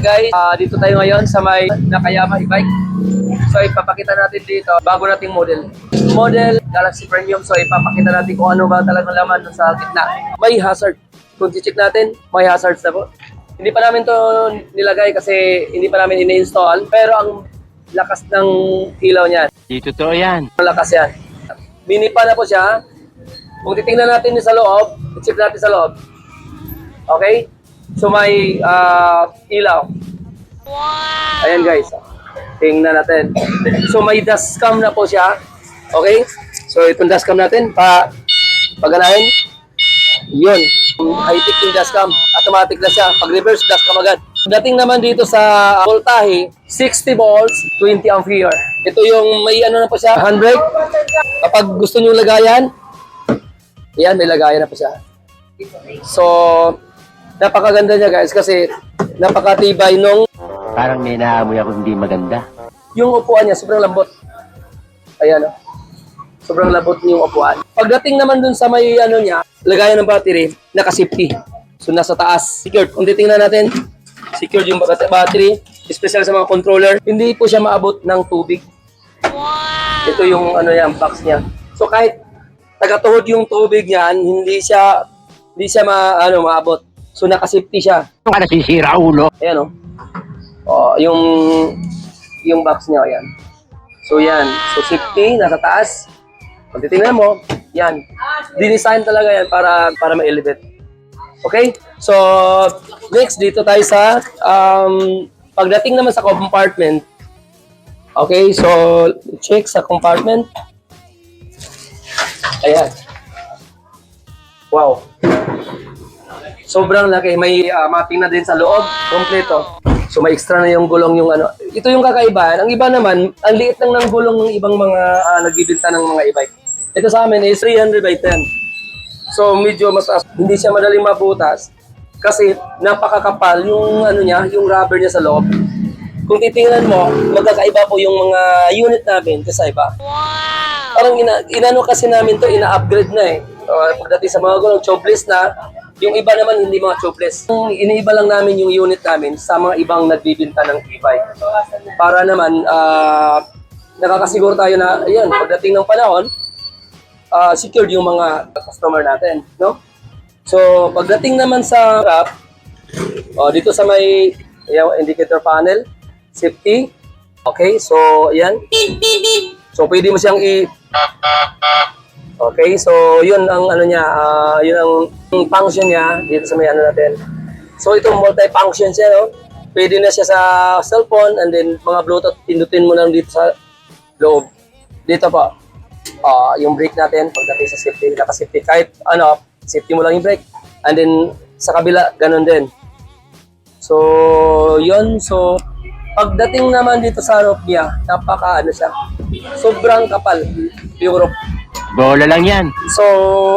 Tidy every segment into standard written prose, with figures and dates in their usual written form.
guys, dito tayo ngayon sa may Nakayama e-bike. So ipapakita natin dito bago nating model. Model Galaxy Premium. So ipapakita natin kung ano ba talagang laman sa gitna. May hazard. Kung i-check natin, may hazards na po. Hindi pa namin to nilagay kasi hindi pa namin ini-install. Pero ang lakas ng ilaw niyan. Di totoo yan. Ang lakas yan. Binipa na po siya. Kung titingnan natin sa loob, i-check natin sa loob. Okay? So may ilaw. Wow! Ayan guys. Tingnan natin. So may dashcam na po siya. Okay? So itong dashcam natin, paganahin. Yun. High-tech yung dashcam. Automatic na siya. Pag-reverse, dashcam agad. Dating naman dito sa voltahe, 60 volts, 20 ampere. Ito yung may ano na po siya, handbrake. Kapag gusto nyo lagayan, yan, may lagayan na po siya. So, napakaganda niya guys kasi napakatibay nung Parang may naamoy ako hindi maganda. yung upuan niya, sobrang lambot. Ayan o. Sobrang lambot yung upuan. Pagdating naman dun sa may ano niya, lagayan ng battery, naka-safety. So, nasa taas. Secured. Kung titingnan natin, secured yung battery, especially sa mga controller. Hindi po siya maabot ng tubig. Wow! Ito yung ano yan, box niya. So, kahit tagatuhod yung tubig niyan, hindi siya maabot. So, naka-safety siya. Ano ka nasisira, ulo? Ayan o. Oh, yung box niya, ayan. So, yan. So, safety, nasa taas. Kung titingnan mo, yan. Dinesign talaga yan para ma-elevate. Okay? So, next, dito tayo sa pagdating naman sa compartment. Okay? So, check sa compartment. Ayan. Wow. Sobrang laki. May mapping na din sa loob. Kompleto. So, may extra na yung gulong yung ano. Ito yung kakaibahan. Ang iba naman, ang liit lang ng gulong ng ibang mga nagbibinta ng mga e-bike. Ito sa amin is 300 by 10. So, medyo mas hindi siya madaling mabutas kasi napakakapal yung ano niya, yung rubber niya sa loob. Kung titingnan mo, magkakaiba po yung mga unit namin kasi iba. Wow! Parang inano kasi namin to, ina-upgrade na eh. Pagdating sa mga gulong, tubeless na. Yung iba naman hindi mga tubeless. Iniiba lang namin yung unit namin sa mga ibang nagbibinta ng e-bike. Para naman, nakakasiguro tayo na, ayan, pagdating ng panahon, secured yung mga customer natin, no? So, pagdating naman sa wrap, dito sa may indicator panel, safety, okay, so, yan. So, pwede mo siyang okay, so yun ang ano niya, yun ang function niya dito sa may ano natin. So ito multi-function siya, no? Pwede na siya sa cellphone and then mga Bluetooth, pindutin mo lang dito sa loob. Dito po, yung brake natin, pagdating sa safety, naka-safety, kahit ano, safety mo lang yung brake. And then sa kabila, ganun din. So yun, so pagdating naman dito sa roof niya, napaka ano siya, sobrang kapal, pure roof. Bola lang yan. So,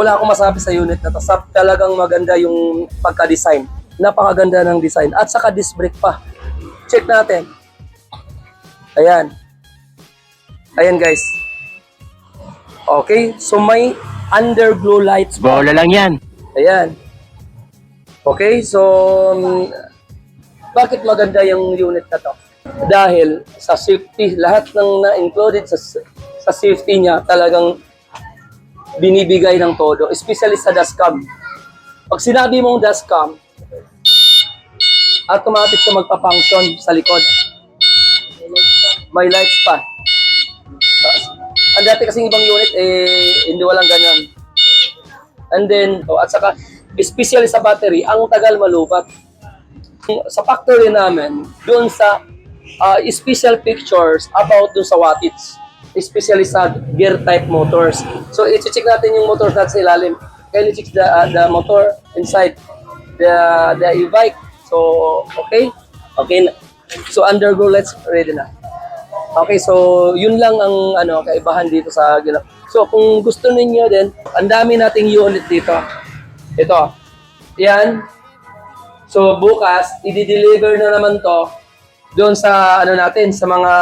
wala akong masabi sa unit na to. Talagang maganda yung pagka-design. Napakaganda ng design. At saka disc brake pa. Check natin. Ayan. Ayan guys. Okay. So, may underglow lights pa. Bola lang yan. Ayan. Okay. So, bakit maganda yung unit na to? Dahil sa safety, lahat ng na-included sa safety niya talagang binibigay ng todo, especially sa dashcam. Pag sinabi mong dashcam, automatic siya magpa-function sa likod. May lights pa. Ang dati kasing ibang unit, hindi walang ganyan. And then, at saka, especially sa battery, ang tagal malubat. Sa factory namin, doon sa special pictures about doon sa wattage. Especially sa gear type motors. So, i-check natin yung motors natin sa ilalim. Kaya i-check the motor inside the e-bike. So, okay? Okay na. So, undergo lights ready na. Okay, so, yun lang ang kaibahan dito sa ginawa. So, kung gusto ninyo din, ang dami nating unit dito. Ito. Yan. So, bukas, i-deliver na naman to doon sa natin, sa mga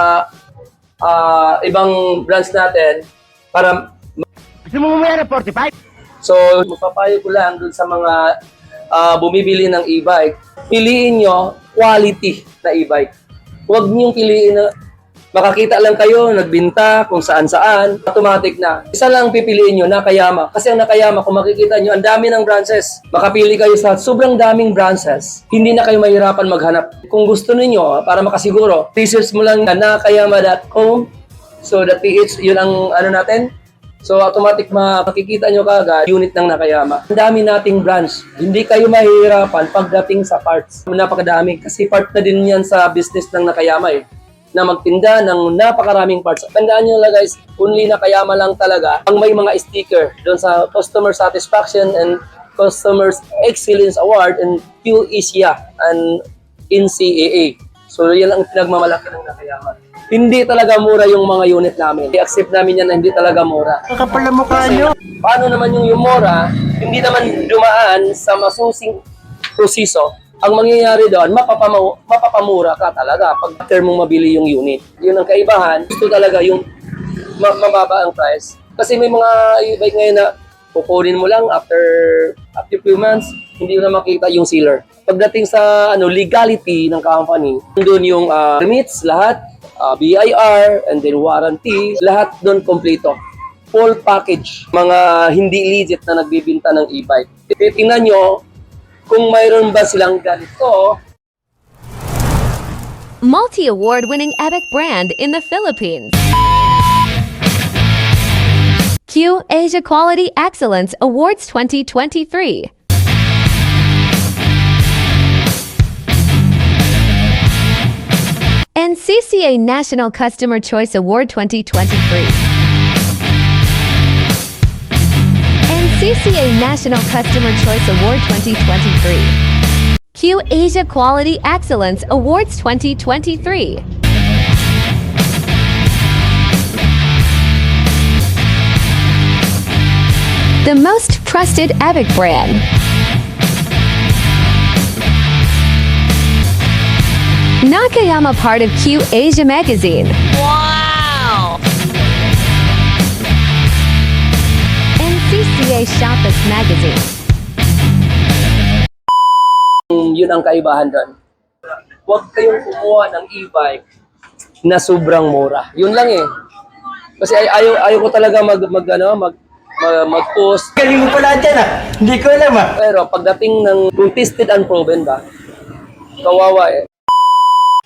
ibang brands natin para Gusto mo mamaya ng 45? so mapapayo ko lang dun sa mga bumibili ng e-bike, piliin nyo quality. na e-bike. Huwag niyong piliin na makakita lang kayo, nagbinta, kung saan-saan, automatic na. Isa lang pipiliin nyo, Nakayama. Kasi ang Nakayama, kung makikita nyo, ang dami ng branches. Makapili kayo sa sobrang daming branches. Hindi na kayo mahirapan maghanap. Kung gusto ninyo, para makasiguro, research mo lang na nakayama.com. So, .ph, yun ang ano natin. So, automatic makikita nyo kaagad unit ng Nakayama. Ang dami nating branch. Hindi kayo mahihirapan pagdating sa parts. Napakadami. Kasi part na din yan sa business ng Nakayama eh, na magtinda ng napakaraming parts. Tandaan nyo lang guys, only Nakayama lang talaga ang may mga sticker doon sa Customer Satisfaction and Customer Excellence Award and QAsia and NCAA. So yan ang pinagmamalaki ng Nakayama. Hindi talaga mura yung mga unit namin. I-accept namin yan na hindi talaga mura. Kapal na mukha nyo. Paano naman yung mura, hindi naman dumaan sa masusing proseso. Ang mangyayari doon, mapapamura ka talaga pag after mong mabili yung unit. Yun ang kaibahan. Gusto talaga yung mababa ang price. Kasi may mga e-bike ngayon na kukunin mo lang after few months, hindi mo na makita yung sealer. Pagdating sa legality ng company, doon yung permits, lahat, BIR, and then warranty, lahat doon kompleto. Full package. Mga hindi legit na nagbibinta ng e-bike. Tingnan nyo, kung mayroon ba silang ganito. Multi-award-winning epic brand in the Philippines. Q Asia Quality Excellence Awards 2023. And CCA National Customer Choice Award 2023. CCA National Customer Choice Award 2023. Q Asia Quality Excellence Awards 2023. The most trusted epic brand. Nakayama, part of Q Asia Magazine. Wow! CCA Shoppers Magazine. Yun ang kaibahan doon. Huwag kayong kumuha ng e-bike na sobrang mura. Yun lang eh. Kasi ayaw ko talaga mag-post. Galing mo pala dyan Hindi ko alam Pero pagdating ng kung tested and proven ba, kawawa eh.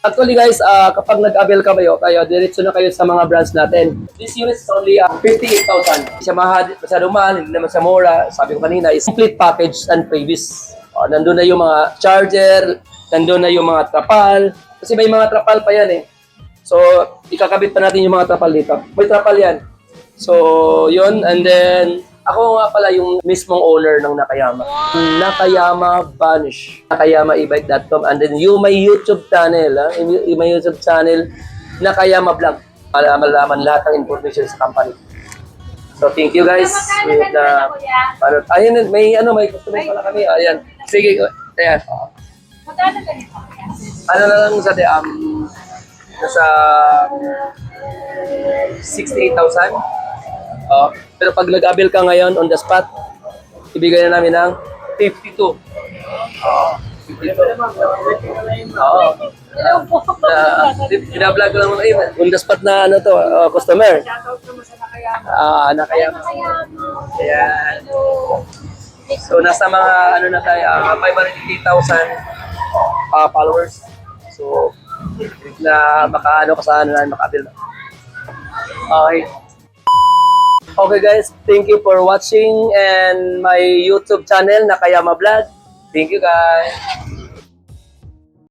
Actually guys, kapag nag-avail kayo, diretso na kayo sa mga brands natin. This unit is only 58,000. Siya masyado mahal, hindi naman siya mura. Sabi ko kanina, is complete package and previous. Nandun na yung mga charger, nandun na yung mga trapal. Kasi may mga trapal pa yan eh. So, ikakabit pa natin yung mga trapal dito. May trapal yan. So, yun. And then, ako nga pala yung mismong owner ng Nakayama. Nakayama Vanish. NakaYamaEbike.com. And then yung may YouTube channel. Yung may YouTube channel, Nakayama Vlog. Para malaman lahat ng information sa company. So thank you guys. Ayun, may customer pala kami. Ayan. Sige. Ayan. Ano na lang sa nasa 68,000. Pero pag nag-avail ka ngayon on the spot, ibigay na namin ng 52. 52. Oo. Binablog ko lang mga on the spot na customer. Nakayama. Ayan. So nasa mga na tayo, 580,000 followers. So na maka-ka sa maka-avail na. Okay. Okay guys, thank you for watching and my YouTube channel, Nakayama Vlog. Thank you guys.